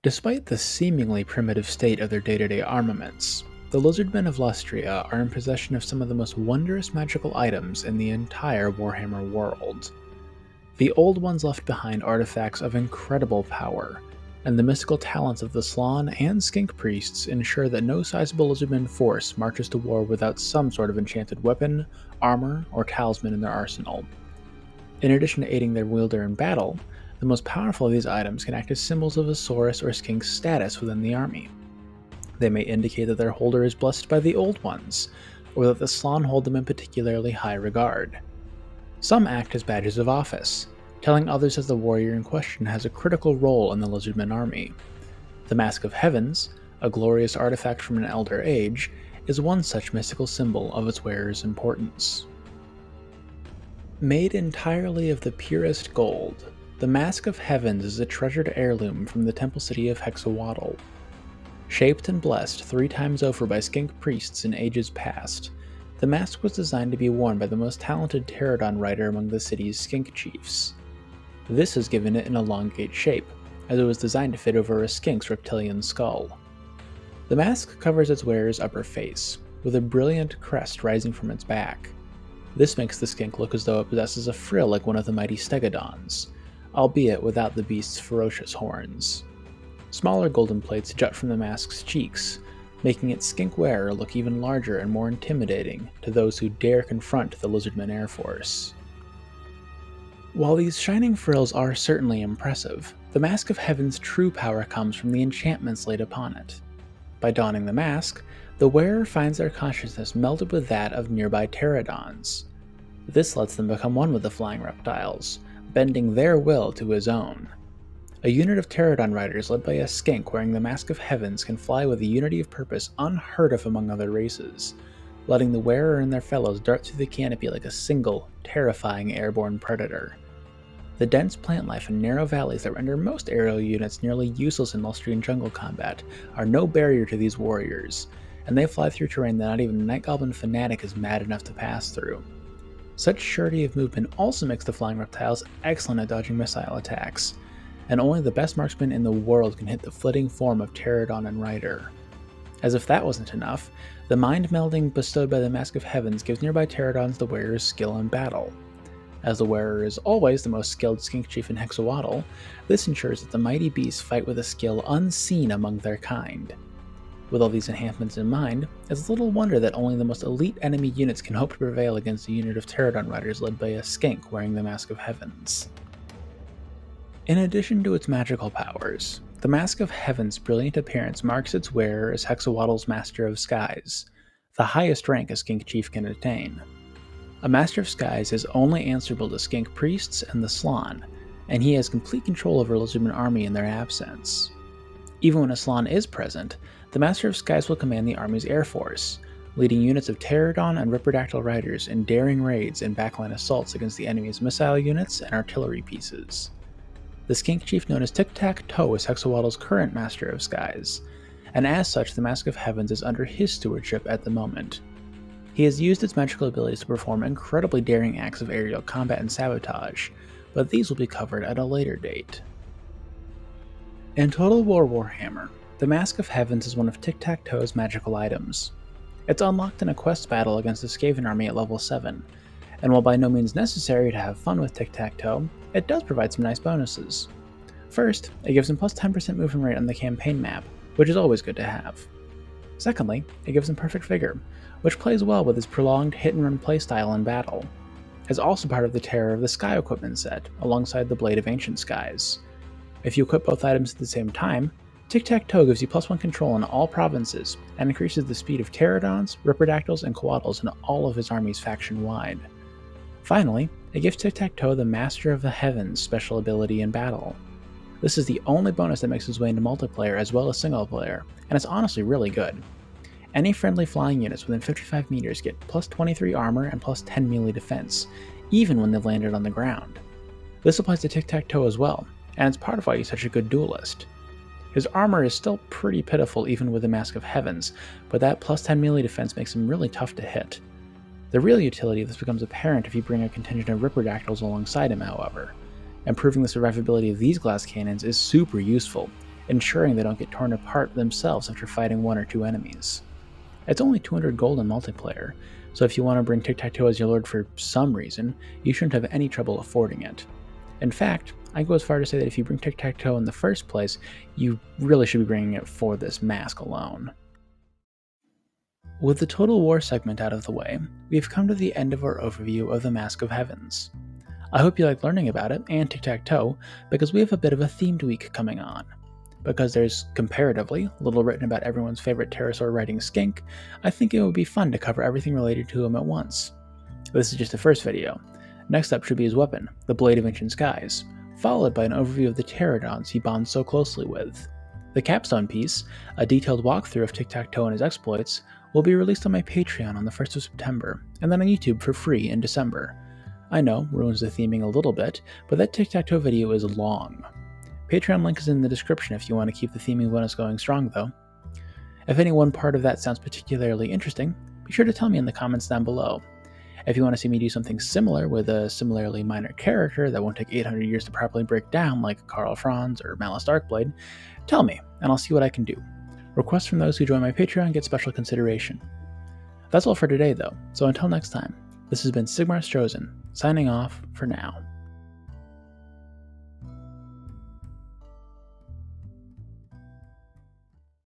Despite the seemingly primitive state of their day-to-day armaments, the Lizardmen of Lustria are in possession of some of the most wondrous magical items in the entire Warhammer world. The Old Ones left behind artifacts of incredible power, and the mystical talents of the Slann and Skink Priests ensure that no sizable Lizardman force marches to war without some sort of enchanted weapon, armor, or talisman in their arsenal. In addition to aiding their wielder in battle, the most powerful of these items can act as symbols of a Saurus or Skink's status within the army. They may indicate that their holder is blessed by the Old Ones, or that the Slann hold them in particularly high regard. Some act as badges of office, telling others that the warrior in question has a critical role in the Lizardman army. The Mask of Heavens, a glorious artifact from an elder age, is one such mystical symbol of its wearer's importance. Made entirely of the purest gold, the Mask of Heavens is a treasured heirloom from the temple city of Hexawatl. Shaped and blessed 3 times over by Skink priests in ages past, the mask was designed to be worn by the most talented Pterodon rider among the city's Skink chiefs. This has given it an elongate shape, as it was designed to fit over a Skink's reptilian skull. The mask covers its wearer's upper face, with a brilliant crest rising from its back. This makes the Skink look as though it possesses a frill like one of the mighty Stegodons, albeit without the beast's ferocious horns. Smaller golden plates jut from the mask's cheeks, making its Skink wearer look even larger and more intimidating to those who dare confront the Lizardman Air Force. While these shining frills are certainly impressive, the Mask of Heaven's true power comes from the enchantments laid upon it. By donning the mask, the wearer finds their consciousness melded with that of nearby Pterodons. This lets them become one with the flying reptiles, bending their will to his own. A unit of Pterodon riders led by a Skink wearing the Mask of Heavens can fly with a unity of purpose unheard of among other races, letting the wearer and their fellows dart through the canopy like a single, terrifying airborne predator. The dense plant life and narrow valleys that render most aerial units nearly useless in Lustrian jungle combat are no barrier to these warriors, and they fly through terrain that not even a Night Goblin fanatic is mad enough to pass through. Such surety of movement also makes the flying reptiles excellent at dodging missile attacks, and only the best marksman in the world can hit the flitting form of Pterodon and Rider. As if that wasn't enough, the mind melding bestowed by the Mask of Heavens gives nearby Pterodons the wearer's skill in battle. As the wearer is always the most skilled Skink chief in Hexawatl, this ensures that the mighty beasts fight with a skill unseen among their kind. With all these enhancements in mind, it's little wonder that only the most elite enemy units can hope to prevail against a unit of Pterodon riders led by a Skink wearing the Mask of Heavens. In addition to its magical powers, the Mask of Heaven's brilliant appearance marks its wearer as Hexawatl's Master of Skies, the highest rank a Skink chief can attain. A Master of Skies is only answerable to Skink priests and the Slann, and he has complete control over Lizardman army in their absence. Even when a Slann is present, the Master of Skies will command the army's air force, leading units of Pterodon and Ripidactyl riders in daring raids and backline assaults against the enemy's missile units and artillery pieces. The Skink chief known as Tiktaq'to is Hexawatl's current Master of Skies, and as such the Mask of Heavens is under his stewardship at the moment. He has used its magical abilities to perform incredibly daring acts of aerial combat and sabotage, but these will be covered at a later date. In Total War Warhammer, the Mask of Heavens is one of Tiktaq'to's magical items. It's unlocked in a quest battle against the Skaven army at level 7, and while by no means necessary to have fun with Tiktaq'to, it does provide some nice bonuses. First, it gives him plus 10% movement rate on the campaign map, which is always good to have. Secondly, it gives him perfect vigor, which plays well with his prolonged hit-and-run playstyle in battle. It's also part of the Terror of the Sky equipment set, alongside the Blade of Ancient Skies. If you equip both items at the same time, Tiktaq'to gives you plus 1 control in all provinces, and increases the speed of Pterodons, Ripidactyls, and Coatls in all of his armies faction-wide. Finally, it gives Tiktaq'to the Master of the Heavens special ability in battle. This is the only bonus that makes its way into multiplayer as well as single player, and it's honestly really good. Any friendly flying units within 55 meters get plus 23 armor and plus 10 melee defense, even when they've landed on the ground. This applies to Tiktaq'to as well, and it's part of why he's such a good duelist. His armor is still pretty pitiful even with the Mask of Heavens, but that plus 10 melee defense makes him really tough to hit. The real utility of this becomes apparent if you bring a contingent of Ripidactyls alongside him, however. Improving the survivability of these glass cannons is super useful, ensuring they don't get torn apart themselves after fighting 1 or 2 enemies. It's only 200 gold in multiplayer, so if you want to bring Tiktaq'to as your lord for some reason, you shouldn't have any trouble affording it. In fact, I go as far to say that if you bring Tiktaq'to in the first place, you really should be bringing it for this mask alone. With the Total War segment out of the way, we've come to the end of our overview of the Mask of Heavens. I hope you like learning about it and Tiktaq'to, because we have a bit of a themed week coming on. Because there's comparatively little written about everyone's favorite pterosaur riding skink, I think it would be fun to cover everything related to him at once. This is just the first video. Next up should be his weapon, the Blade of Ancient Skies, followed by an overview of the pterodons he bonds so closely with. The capstone piece, a detailed walkthrough of Tiktaq'to and his exploits, will be released on my Patreon on the 1st of September, and then on YouTube for free in December. I know, ruins the theming a little bit, but that Tiktaq'to video is long. Patreon link is in the description if you want to keep the theming bonus going strong though. If any one part of that sounds particularly interesting, be sure to tell me in the comments down below. If you want to see me do something similar with a similarly minor character that won't take 800 years to properly break down like Karl Franz or Malus Darkblade, tell me, and I'll see what I can do. Requests from those who join my Patreon get special consideration. That's all for today though, so until next time, this has been Sigmar Chosen, signing off for now.